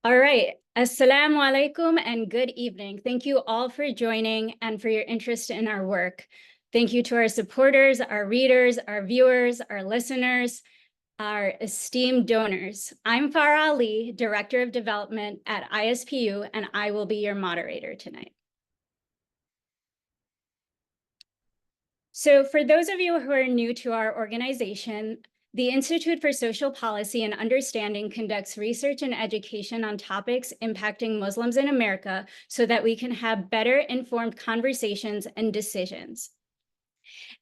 All right. Assalamu alaikum and good evening. Thank you all for joining and for your interest in our work. Thank you to our supporters, our readers, our viewers, our listeners, our esteemed donors. I'm Farah Ali, Director of Development at ISPU, and I will be your moderator tonight. So for those of you who are new to our organization, the Institute for Social Policy and Understanding conducts research and education on topics impacting Muslims in America so that we can have better informed conversations and decisions.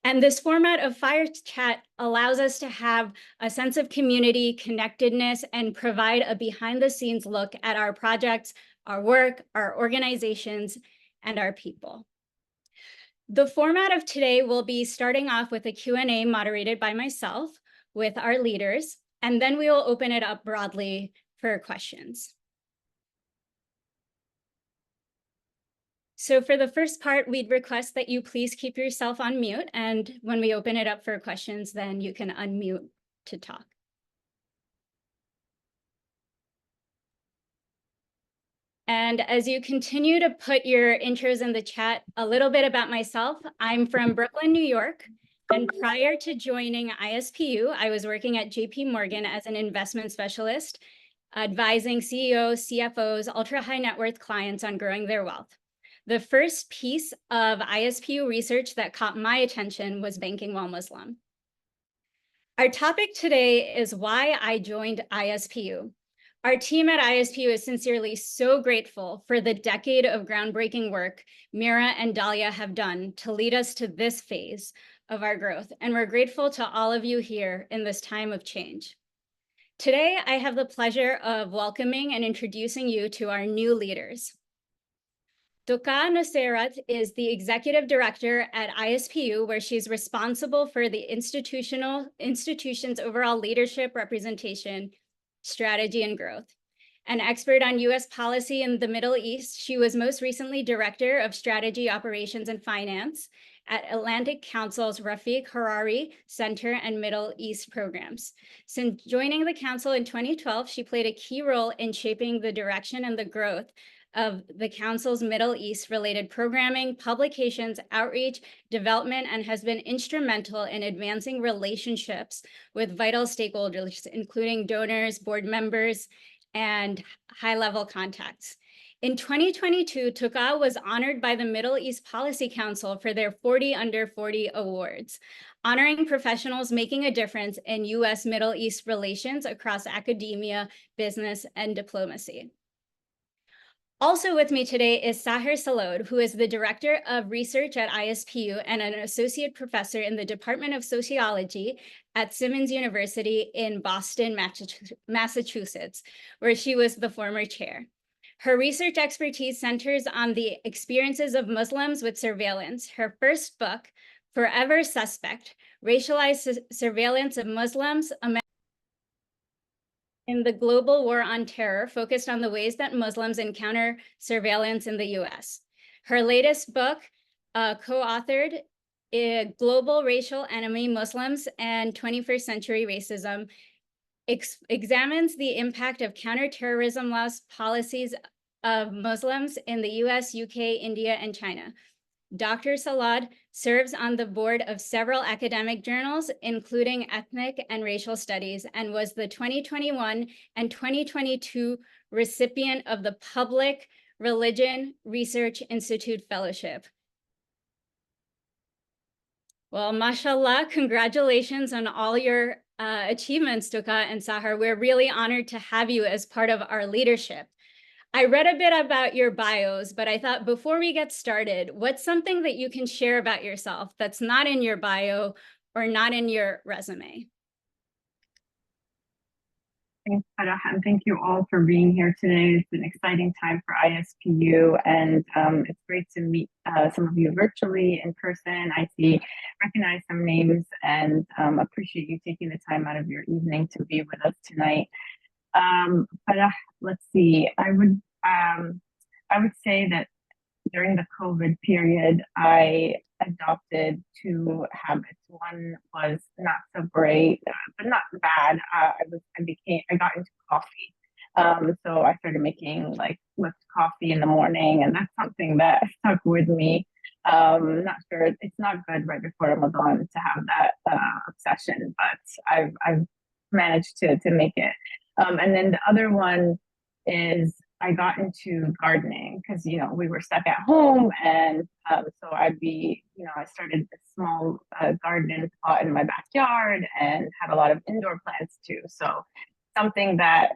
And this format of Fire Chat allows us to have a sense of community, connectedness, and provide a behind-the-scenes look at our projects, our work, our organizations, and our people. The format of today will be starting off with a Q&A moderated by myself with our leaders, and then we will open it up broadly for questions. So for the first part, we'd request that you please keep yourself on mute, and when we open it up for questions, then you can unmute to talk. And as you continue to put your intros in the chat, a little bit about myself. I'm from Brooklyn, New York. And prior to joining ISPU, I was working at JP Morgan as an investment specialist, advising CEOs, CFOs, ultra high net worth clients on growing their wealth. The first piece of ISPU research that caught my attention was banking while Muslim. Our topic today is why I joined ISPU. Our team at ISPU is sincerely so grateful for the decade of groundbreaking work Mira and Dahlia have done to lead us to this phase of our growth, and we're grateful to all of you here in this time of change. Today, I have the pleasure of welcoming and introducing you to our new leaders. Tuqa and Saher is the executive director at ISPU, where she's responsible for the institution's overall leadership, representation, strategy, and growth. An expert on U.S. policy in the Middle East, she was most recently Director of Strategy, Operations, and Finance at Atlantic Council's Rafiq Hariri Center and Middle East Programs. Since joining the council in 2012, she played a key role in shaping the direction and the growth of the council's Middle East-related programming, publications, outreach, development, and has been instrumental in advancing relationships with vital stakeholders, including donors, board members, and high-level contacts. In 2022, Tuqa was honored by the Middle East Policy Council for their 40 Under 40 awards, honoring professionals making a difference in U.S. Middle East relations across academia, business, and diplomacy. Also with me today is Saher Selod, who is the Director of Research at ISPU and an Associate Professor in the Department of Sociology at Simmons University in Boston, Massachusetts, where she was the former chair. Her research expertise centers on the experiences of Muslims with surveillance. Her first book, Forever Suspect, Racialized Surveillance of Muslims in the Global War on Terror, focused on the ways that Muslims encounter surveillance in the US. Her latest book, co-authored, Global Racial Enemy, Muslims and 21st Century Racism, examines the impact of counterterrorism laws policies of Muslims in the US, UK, India, and China. Dr. Selod serves on the board of several academic journals, including Ethnic and Racial Studies, and was the 2021 and 2022 recipient of the Public Religion Research Institute Fellowship. Well, mashallah, congratulations on all your achievements, Tuqa and Saher. We're really honored to have you as part of our leadership. I read a bit about your bios, but I thought before we get started, what's something that you can share about yourself that's not in your bio or not in your resume? Thanks, Farah, and thank you all for being here today. It's an exciting time for ISPU, and it's great to meet some of you virtually, in person. Recognize some names, and appreciate you taking the time out of your evening to be with us tonight. Farah, let's see. I would say that during the COVID period, I adopted two habits. One was not so great, but not bad. I got into coffee. So I started making like whipped coffee in the morning, and that's something that stuck with me. Not sure, it's not good right before Ramadan to have that obsession, but I've managed to make it. And then the other one is I got into gardening because we were stuck at home, and so I started a small garden plot in my backyard and had a lot of indoor plants too. So something that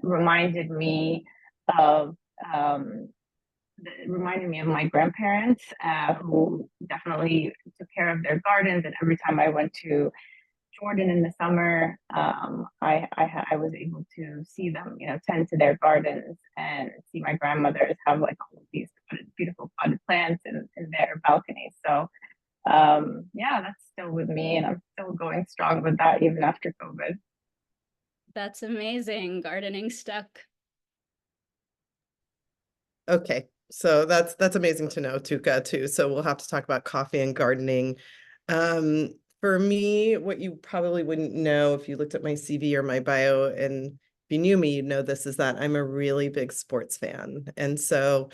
of um, reminded me of my grandparents, who definitely took care of their gardens. And every time I went to Jordan in the summer, I was able to see them, tend to their gardens and see my grandmothers have like all of these beautiful potted plants in their balconies. So yeah, that's still with me, and I'm still going strong with that even after COVID. That's amazing. Gardening stuck. Okay, so that's amazing to know, Tuqa, too. So we'll have to talk about coffee and gardening. For me, what you probably wouldn't know if you looked at my CV or my bio, and if you knew me, you'd know this, is that I'm a really big sports fan. And so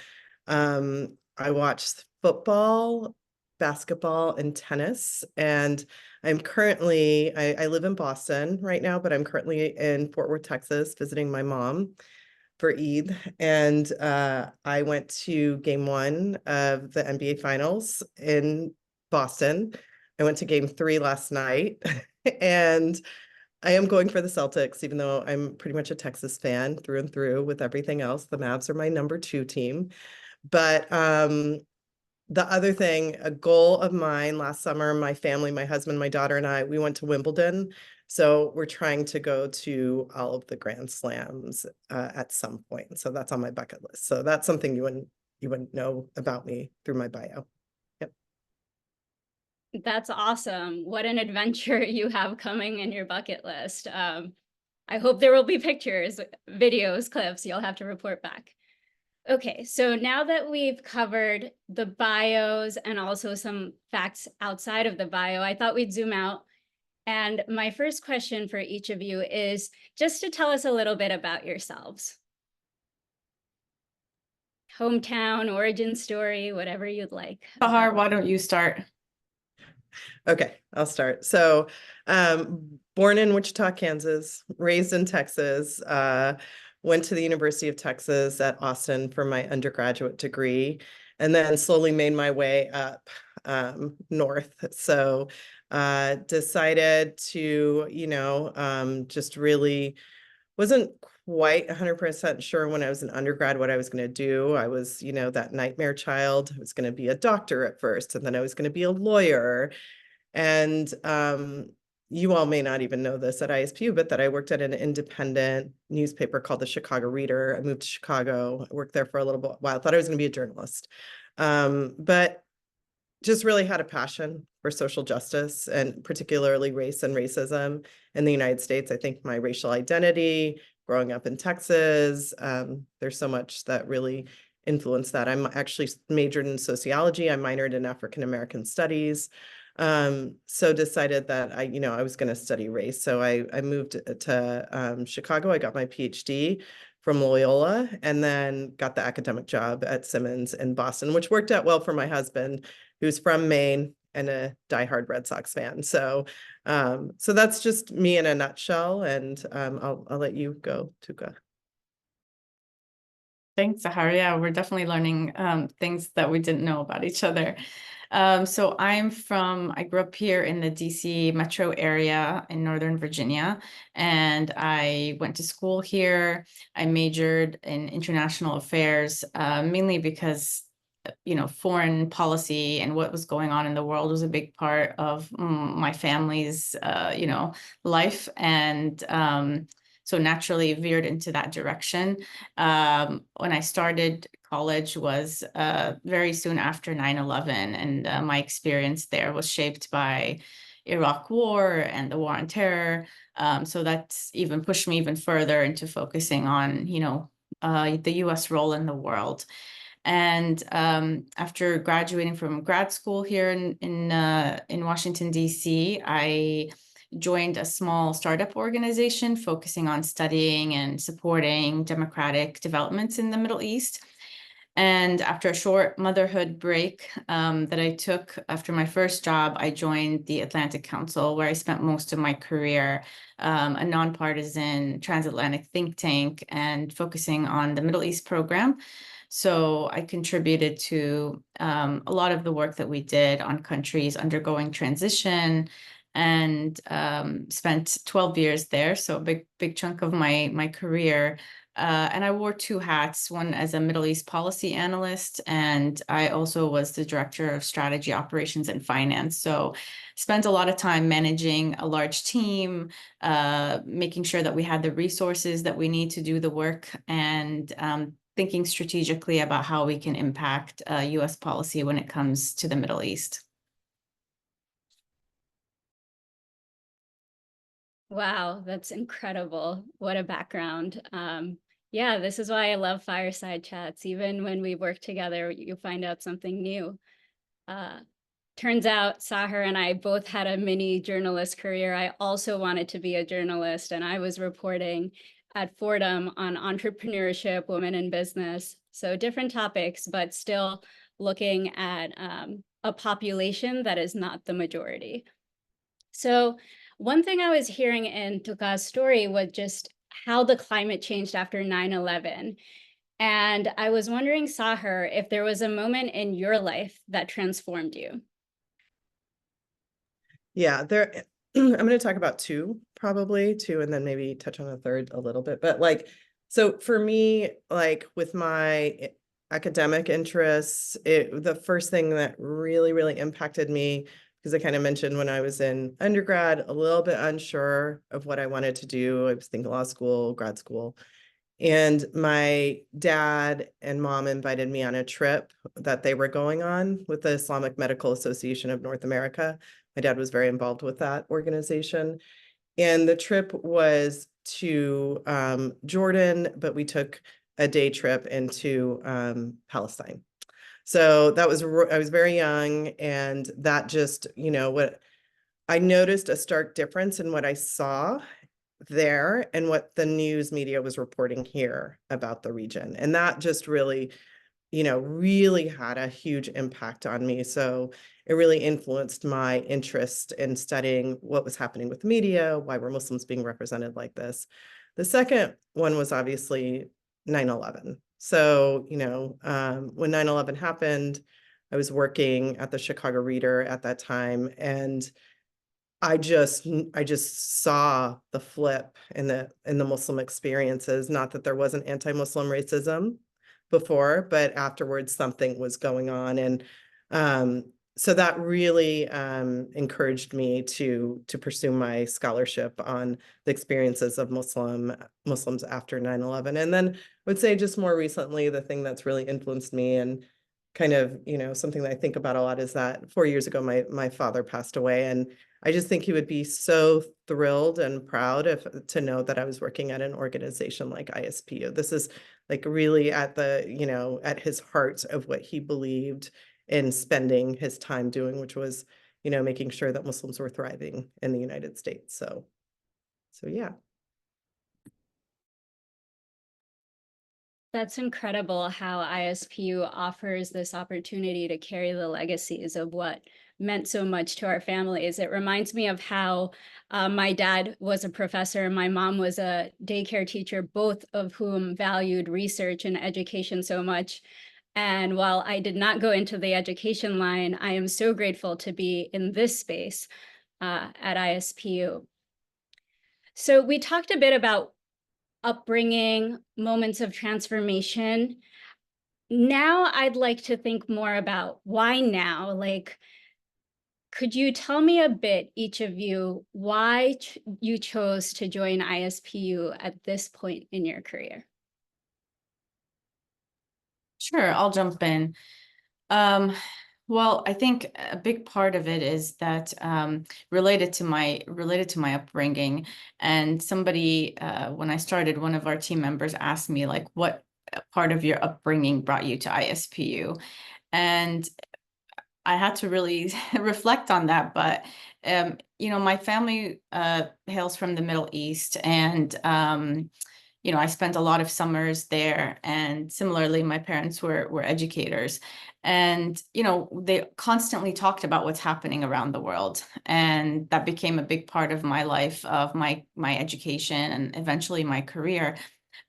I watch football, basketball, and tennis. And I live in Boston right now, but I'm currently in Fort Worth, Texas, visiting my mom for Eid. And I went to game 1 of the NBA Finals in Boston. I went to game 3 last night. And I am going for the Celtics, even though I'm pretty much a Texas fan through and through with everything else. The Mavs are my number 2 team. But the other thing, a goal of mine last summer, my family, my husband, my daughter, and I, we went to Wimbledon. So we're trying to go to all of the Grand Slams at some point. So that's on my bucket list. So that's something you wouldn't know about me through my bio. Yep. That's awesome. What an adventure you have coming in your bucket list. I hope there will be pictures, videos, clips. You'll have to report back. Okay, so now that we've covered the bios and also some facts outside of the bio, I thought we'd zoom out. And my first question for each of you is just to tell us a little bit about yourselves. Hometown, origin story, whatever you'd like. Saher, why don't you start? Okay, I'll start. So born in Wichita, Kansas, raised in Texas, went to the University of Texas at Austin for my undergraduate degree, and then slowly made my way up north. So decided to, just really wasn't quite 100% sure when I was an undergrad what I was going to do. I was, that nightmare child. I was going to be a doctor at first, and then I was going to be a lawyer. And you all may not even know this at ISPU, but that I worked at an independent newspaper called the Chicago Reader. I moved to Chicago. I worked there for a little while. I thought I was going to be a journalist, but just really had a passion for social justice, and particularly race and racism in the United States. I think my racial identity, growing up in Texas, there's so much that really influenced that. I'm actually majored in sociology. I minored in African American studies. So decided that I was going to study race. So I moved to Chicago. I got my PhD from Loyola, and then got the academic job at Simmons in Boston, which worked out well for my husband, who's from Maine and a diehard Red Sox fan. So so that's just me in a nutshell. And I'll let you go, Tuqa. Thanks, Saher. Yeah, we're definitely learning things that we didn't know about each other. So I grew up here in the DC metro area in Northern Virginia, and I went to school here. I majored in international affairs, mainly because foreign policy and what was going on in the world was a big part of my family's, life. And so naturally veered into that direction. When I started college was very soon after 9/11, and my experience there was shaped by Iraq War and the War on Terror. So that's even pushed me even further into focusing on, the US role in the world. And after graduating from grad school here in Washington, D.C., I joined a small startup organization focusing on studying and supporting democratic developments in the Middle East. And after a short motherhood break that I took after my first job, I joined the Atlantic Council, where I spent most of my career, a nonpartisan transatlantic think tank and focusing on the Middle East program. So I contributed to a lot of the work that we did on countries undergoing transition, and spent 12 years there. So a big chunk of my career. And I wore two hats, one as a Middle East policy analyst, and I also was the director of strategy, operations, and finance. So spent a lot of time managing a large team, making sure that we had the resources that we need to do the work, and thinking strategically about how we can impact US policy when it comes to the Middle East. Wow, that's incredible. What a background. Yeah, this is why I love fireside chats. Even when we work together, you find out something new. Turns out Saher and I both had a mini journalist career. I also wanted to be a journalist, and I was reporting at Fordham on entrepreneurship, women in business. So different topics, but still looking at a population that is not the majority. So one thing I was hearing in Tuqa's story was just how the climate changed after 9/11. And I was wondering, Saher, if there was a moment in your life that transformed you. Yeah, there I'm going to talk about probably two, and then maybe touch on a third a little bit. But like, so for me, like with my academic interests, the first thing that really impacted me, because I kind of mentioned when I was in undergrad, a little bit unsure of what I wanted to do. I was thinking law school, grad school. And my dad and mom invited me on a trip that they were going on with the Islamic Medical Association of North America. My dad was very involved with that organization. And the trip was to Jordan, but we took a day trip into Palestine. So that was, I was very young, and that just, what I noticed a stark difference in what I saw there and what the news media was reporting here about the region. And that just really, really had a huge impact on me. So it really influenced my interest in studying what was happening with the media, why were Muslims being represented like this. The second one was obviously 9/11. So, when 9/11 happened, I was working at the Chicago Reader at that time, and I just saw the flip in the Muslim experiences. Not that there wasn't anti-Muslim racism before, but afterwards something was going on, and so that really encouraged me to pursue my scholarship on the experiences of Muslims after 9/11. And then I would say just more recently, the thing that's really influenced me and kind of, something that I think about a lot is that 4 years ago, my father passed away, and I just think he would be so thrilled and proud to know that I was working at an organization like ISPU. This is like really at at his heart of what he believed in spending his time doing, which was, making sure that Muslims were thriving in the United States. So yeah. That's incredible how ISPU offers this opportunity to carry the legacies of what meant so much to our families. It reminds me of how my dad was a professor and my mom was a daycare teacher, both of whom valued research and education so much. And while I did not go into the education line, I am so grateful to be in this space at ISPU. So we talked a bit about upbringing, moments of transformation. Now I'd like to think more about why now? Like, could you tell me a bit, each of you, why you chose to join ISPU at this point in your career? Sure, I'll jump in. Well, I think a big part of it is that related to my upbringing. And somebody, when I started, one of our team members asked me, like, what part of your upbringing brought you to ISPU? And I had to really reflect on that, but My family hails from the Middle East, and I spent a lot of summers there. And similarly, my parents were educators, and they constantly talked about what's happening around the world, and that became a big part of my life, of my education, and eventually my career.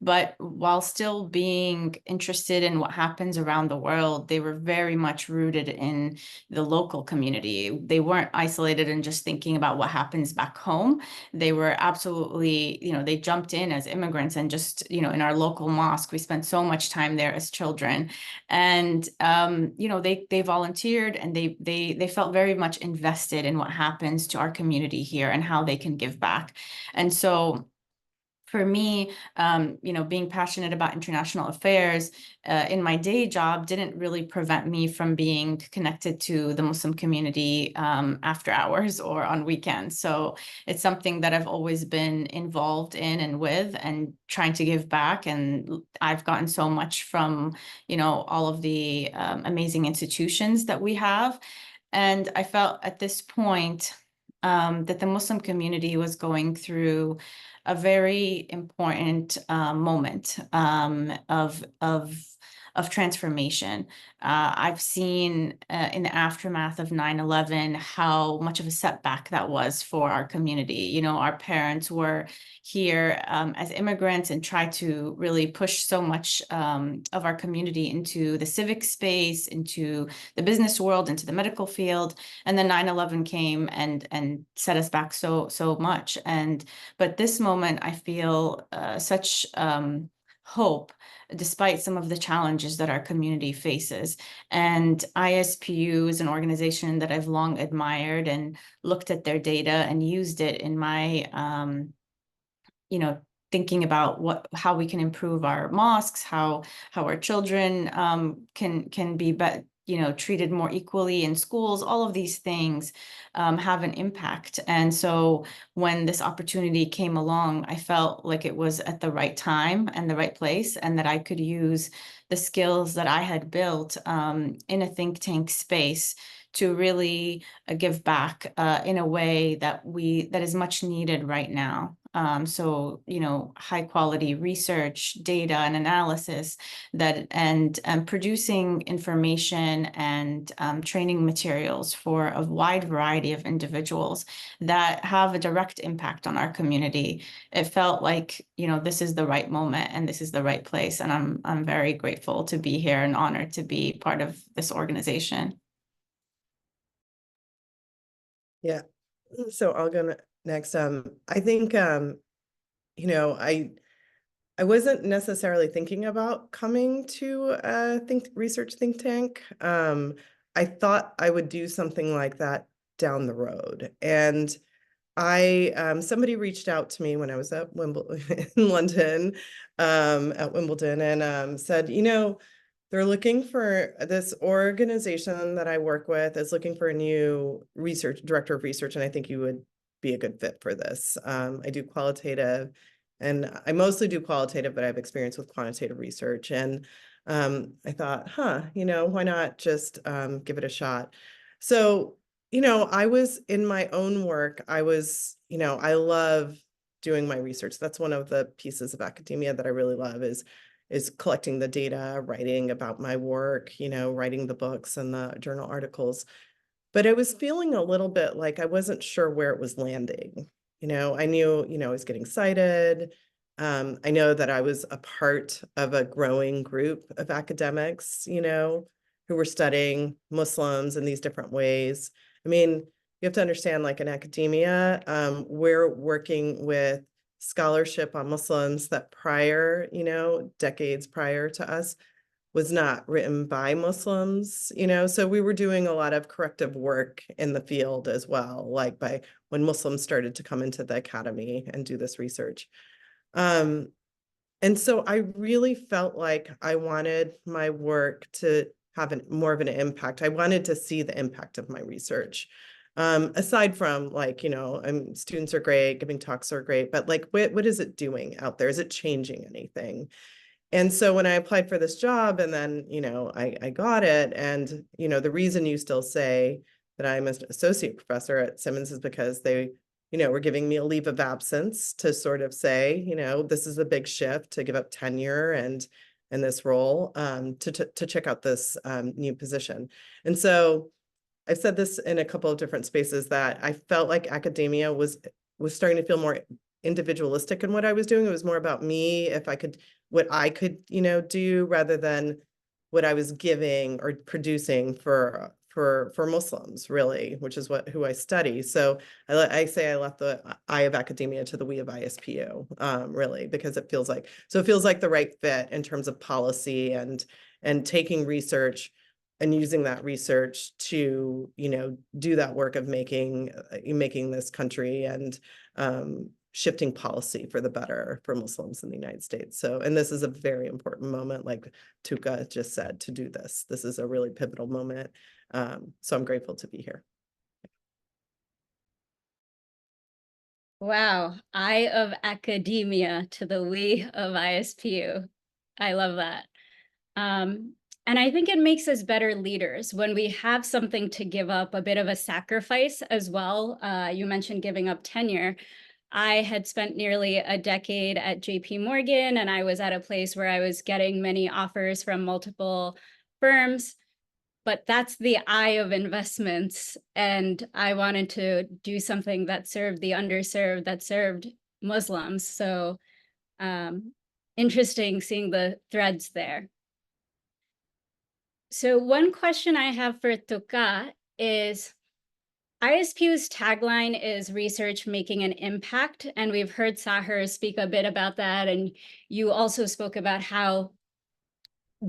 But while still being interested in what happens around the world, they were very much rooted in the local community. They weren't isolated and just thinking about what happens back home. They were absolutely, they jumped in as immigrants, and just, in our local mosque, we spent so much time there as children. And, they volunteered, and they felt very much invested in what happens to our community here and how they can give back. And so for me, being passionate about international affairs in my day job didn't really prevent me from being connected to the Muslim community after hours or on weekends. So it's something that I've always been involved in and with, and trying to give back. And I've gotten so much from, all of the amazing institutions that we have. And I felt at this point that the Muslim community was going through a very important moment of transformation. I've seen in the aftermath of 9/11 how much of a setback that was for our community. Our parents were here as immigrants, and tried to really push so much of our community into the civic space, into the business world, into the medical field. And then 9/11 came and set us back so much. But this moment, I feel such hope, despite some of the challenges that our community faces. And ISPU is an organization that I've long admired, and looked at their data and used it in my, thinking about how we can improve our mosques, how our children can be treated more equally in schools. All of these things have an impact. And so when this opportunity came along, I felt like it was at the right time and the right place, and that I could use the skills that I had built in a think tank space to really give back in a way that is much needed right now. So, high quality research, data and analysis, and producing information and training materials for a wide variety of individuals that have a direct impact on our community. It felt like, this is the right moment, and this is the right place. And I'm very grateful to be here, and honored to be part of this organization. Yeah. So I'll go next. I think, I wasn't necessarily thinking about coming to a research think tank. I thought I would do something like that down the road. And somebody reached out to me when I was at Wimbledon in London, at Wimbledon, and said, they're looking for, this organization that I work with is looking for a new director of research, and I think you would be a good fit for this. I do qualitative, and I mostly do qualitative, but I have experience with quantitative research. And I thought, why not just give it a shot? So, I was in my own work. I love doing my research. That's one of the pieces of academia that I really love, is collecting the data, writing about my work, writing the books and the journal articles. But I was feeling a little bit like I wasn't sure where it was landing. I knew, I was getting cited. I know that I was a part of a growing group of academics, who were studying Muslims in these different ways. I mean, you have to understand, like in academia, we're working with scholarship on Muslims that decades prior to us, was not written by Muslims, so we were doing a lot of corrective work in the field as well, like by when Muslims started to come into the academy and do this research. And so I really felt like I wanted my work to have more of an impact. I wanted to see the impact of my research. Aside from students are great, giving talks are great, but what is it doing out there? Is it changing anything? And so when I applied for this job, and then, I got it, and, the reason you still say that I'm an associate professor at Simmons is because they, were giving me a leave of absence to sort of say, this is a big shift to give up tenure and this role to check out this new position. And so I've said this in a couple of different spaces that I felt like academia was starting to feel more individualistic in what I was doing. It was more about me, what I could, do rather than what I was giving or producing for Muslims, really, which is who I study. So I say I left the I of academia to the we of ISPU, really, because it feels like the right fit in terms of policy and taking research and using that research to, do that work of making this country and shifting policy for the better for Muslims in the United States. So, and this is a very important moment, like Tuqa just said, to do this. This is a really pivotal moment. So I'm grateful to be here. Wow, I of academia to the we of ISPU. I love that. And I think it makes us better leaders when we have something to give up, a bit of a sacrifice as well. You mentioned giving up tenure. I had spent nearly a decade at JP Morgan, and I was at a place where I was getting many offers from multiple firms, but that's the eye of investments. And I wanted to do something that served the underserved, that served Muslims. So interesting seeing the threads there. So one question I have for Tuqa is, ISPU's tagline is research making an impact, and we've heard Saher speak a bit about that, and you also spoke about how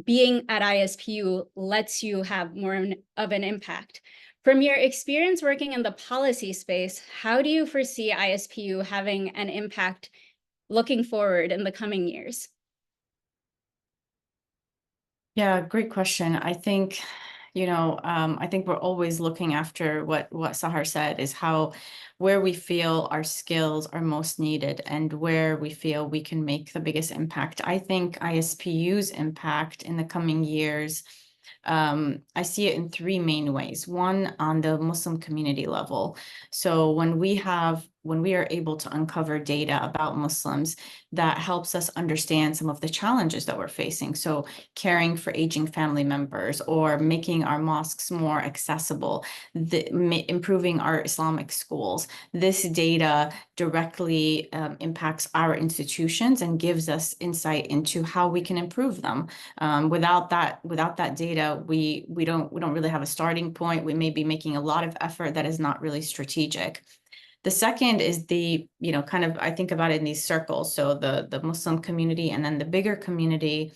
being at ISPU lets you have more of an impact. From your experience working in the policy space, how do you foresee ISPU having an impact looking forward in the coming years? Yeah, great question. I think, I think we're always looking after what Saher said is where we feel our skills are most needed and where we feel we can make the biggest impact. I think ISPU's impact in the coming years, I see it in three main ways. One, on the Muslim community level. So when we are able to uncover data about Muslims, that helps us understand some of the challenges that we're facing. So caring for aging family members or making our mosques more accessible, improving our Islamic schools. This data directly impacts our institutions and gives us insight into how we can improve them. Without that data, we don't really have a starting point. We may be making a lot of effort that is not really strategic. The second is I think about it in these circles. So the Muslim community and then the bigger community.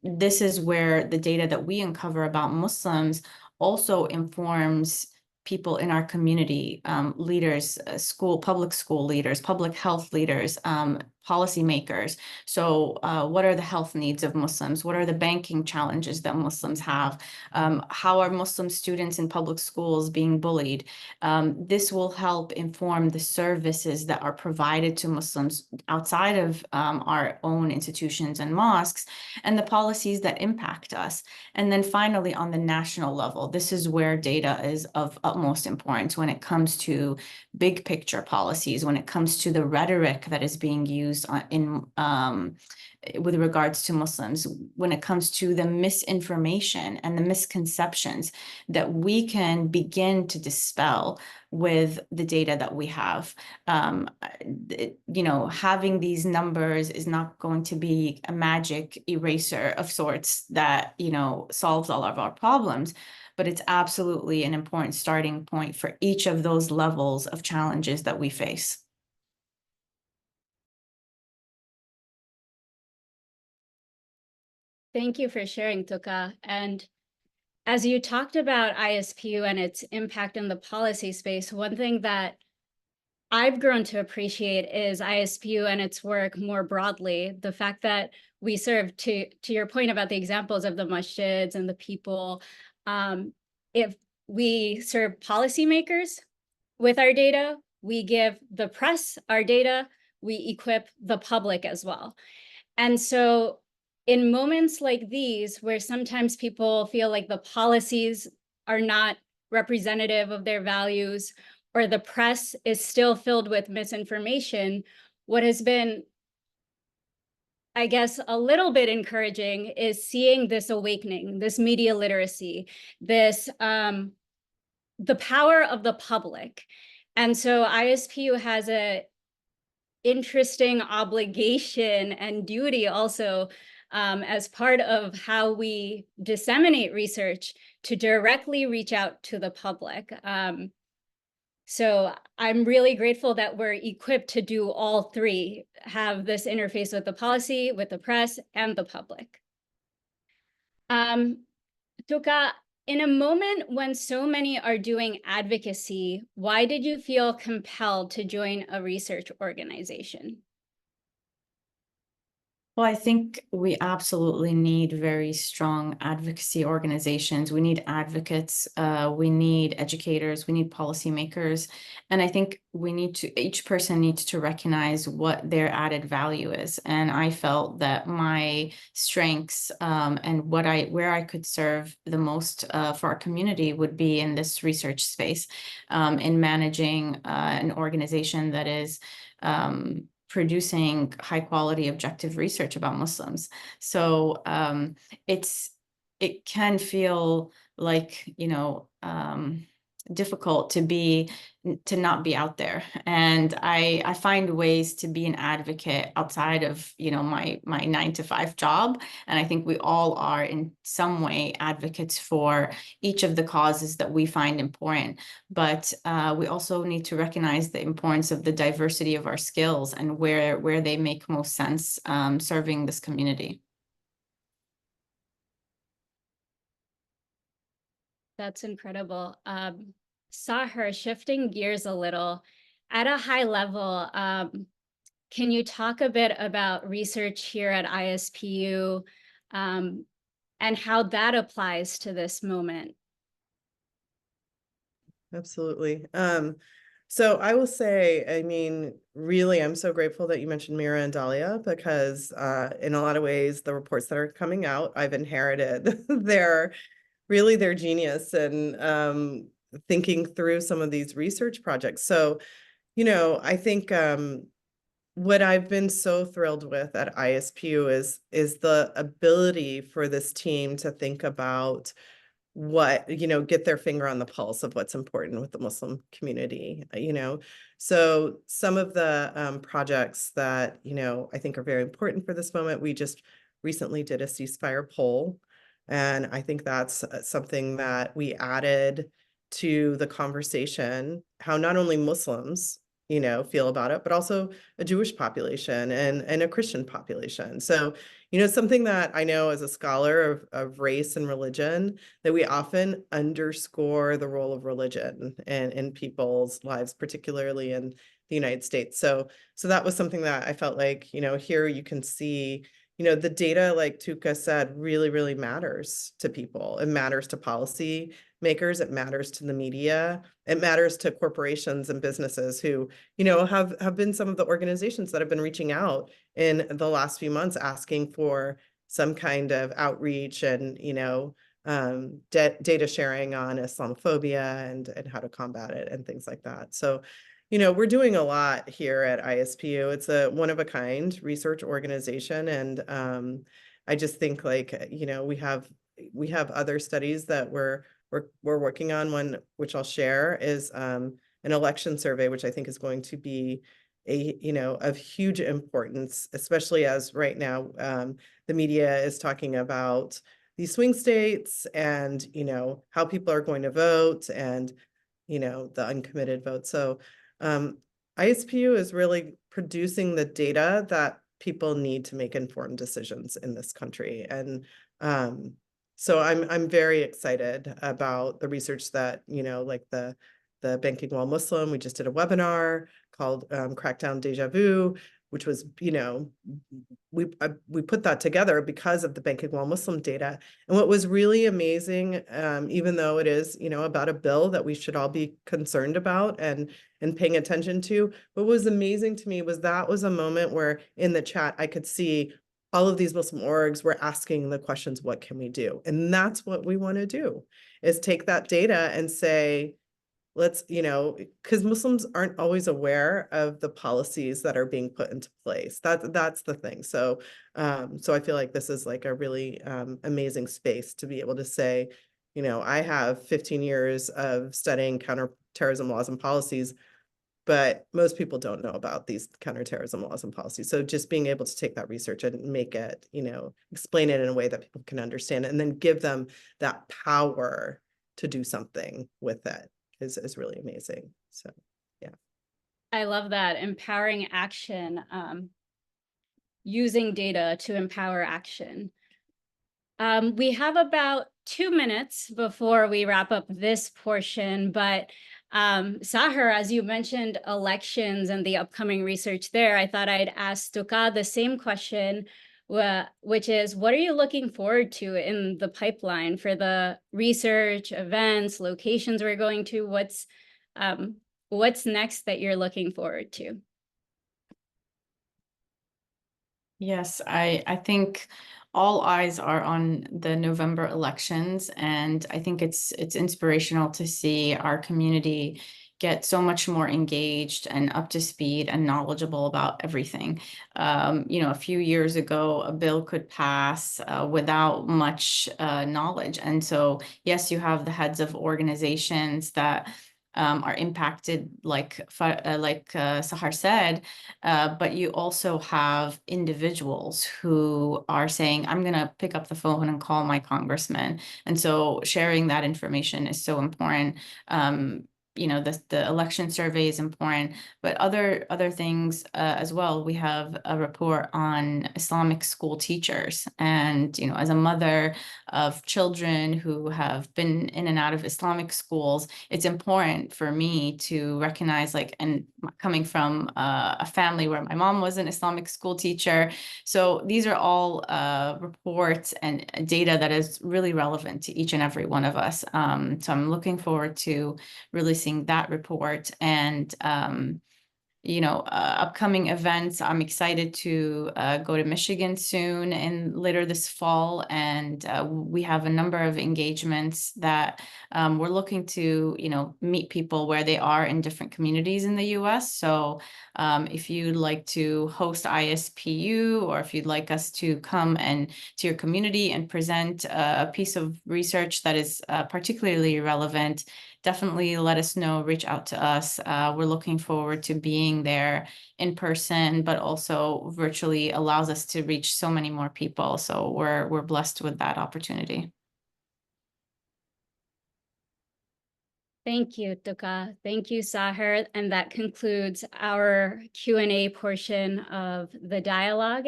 This is where the data that we uncover about Muslims also informs people in our community, leaders, public school leaders, public health leaders, policymakers. So what are the health needs of Muslims? What are the banking challenges that Muslims have? How are Muslim students in public schools being bullied? This will help inform the services that are provided to Muslims outside of our own institutions and mosques, and the policies that impact us. And then finally, on the national level, this is where data is of utmost importance when it comes to big picture policies, when it comes to the rhetoric that is being used with regards to Muslims, when it comes to the misinformation and the misconceptions that we can begin to dispel with the data that we have. Having these numbers is not going to be a magic eraser of sorts that, solves all of our problems, but it's absolutely an important starting point for each of those levels of challenges that we face. Thank you for sharing, Tuqa. And as you talked about ISPU and its impact in the policy space, one thing that I've grown to appreciate is ISPU and its work more broadly. The fact that we serve, to your point about the examples of the masjids and the people, if we serve policymakers with our data, we give the press our data, we equip the public as well. And so in moments like these, where sometimes people feel like the policies are not representative of their values, or the press is still filled with misinformation, what has been, I guess, a little bit encouraging is seeing this awakening, this media literacy, this the power of the public. And so ISPU has a interesting obligation and duty also, as part of how we disseminate research, to directly reach out to the public. So I'm really grateful that we're equipped to do all three, have this interface with the policy, with the press, and the public. Tuqa, in a moment when so many are doing advocacy, why did you feel compelled to join a research organization? Well, I think we absolutely need very strong advocacy organizations. We need advocates, we need educators, we need policymakers. And I think each person needs to recognize what their added value is. And I felt that my strengths and where I could serve the most for our community would be in this research space, in managing an organization that is producing high quality objective research about Muslims. So it can feel like, difficult to not be out there. And I find ways to be an advocate outside of, my 9-to-5 job. And I think we all are in some way advocates for each of the causes that we find important. But we also need to recognize the importance of the diversity of our skills and where they make most sense serving this community. That's incredible. Saher, shifting gears a little, at a high level, can you talk a bit about research here at ISPU and how that applies to this moment? Absolutely. So I will say, I mean, really, I'm so grateful that you mentioned Mira and Dahlia, because in a lot of ways, the reports that are coming out, I've inherited their genius and thinking through some of these research projects. So, I think what I've been so thrilled with at ISPU is the ability for this team to think about what, get their finger on the pulse of what's important with the Muslim community, So some of the projects that, I think are very important for this moment, we just recently did a ceasefire poll. And I think that's something that we added to the conversation, how not only Muslims, feel about it, but also a Jewish population and a Christian population. So, something that I know as a scholar of race and religion, that we often underscore the role of religion in people's lives, particularly in the United States. So that was something that I felt like, here you can see, the data, like Tuqa said, really, really matters to people. It matters to policy makers. It matters to the media. It matters to corporations and businesses who, have been some of the organizations that have been reaching out in the last few months, asking for some kind of outreach and, data sharing on Islamophobia and how to combat it and things like that. So, we're doing a lot here at ISPU. It's a one-of-a-kind research organization. And I just think, like, we have other studies that we're working on. One, which I'll share, is an election survey, which I think is going to be of huge importance, especially as right now the media is talking about these swing states and, how people are going to vote and, the uncommitted vote. So ISPU is really producing the data that people need to make informed decisions in this country. And so I'm very excited about the research that, like the Banking While Muslim. We just did a webinar called Crackdown Deja Vu, which was, we put that together because of the Banking While Muslim data. And what was really amazing, even though it is, about a bill that we should all be concerned about and paying attention to, what was amazing to me was that was a moment where in the chat I could see all of these Muslim orgs were asking the questions, what can we do? And that's what we want to do, is take that data and say, let's, because Muslims aren't always aware of the policies that are being put into place. That's the thing. So, so I feel like this is like a really amazing space to be able to say, I have 15 years of studying counterterrorism laws and policies, but most people don't know about these counterterrorism laws and policies. So just being able to take that research and make it, explain it in a way that people can understand, and then give them that power to do something with it is really amazing. So, yeah. I love that. Empowering action, using data to empower action. We have about 2 minutes before we wrap up this portion, but Saher, as you mentioned elections and the upcoming research there, I thought I'd ask Tuqa the same question, which is, what are you looking forward to in the pipeline for the research, events, locations we're going to? What's next that you're looking forward to? Yes, I think all eyes are on the November elections, and I think it's inspirational to see our community get so much more engaged and up to speed and knowledgeable about everything. A few years ago, a bill could pass without much knowledge. And so, yes, you have the heads of organizations that are impacted, like Saher said, but you also have individuals who are saying, I'm going to pick up the phone and call my congressman. And so sharing that information is so important. The election survey is important, but other things as well. We have a report on Islamic school teachers, and as a mother of children who have been in and out of Islamic schools, it's important for me to recognize, and coming from a family where my mom was an Islamic school teacher, so these are all reports and data that is really relevant to each and every one of us. So I'm looking forward to releasing that report, and upcoming events. I'm excited to go to Michigan soon and later this fall, and we have a number of engagements that we're looking to meet people where they are in different communities in the US. So if you'd like to host ISPU, or if you'd like us to come and to your community and present a piece of research that is particularly relevant, definitely let us know, reach out to us. We're looking forward to being there in person, but also virtually allows us to reach so many more people. So we're blessed with that opportunity. Thank you, Tuqa. Thank you, Saher. And that concludes our Q&A portion of the dialogue.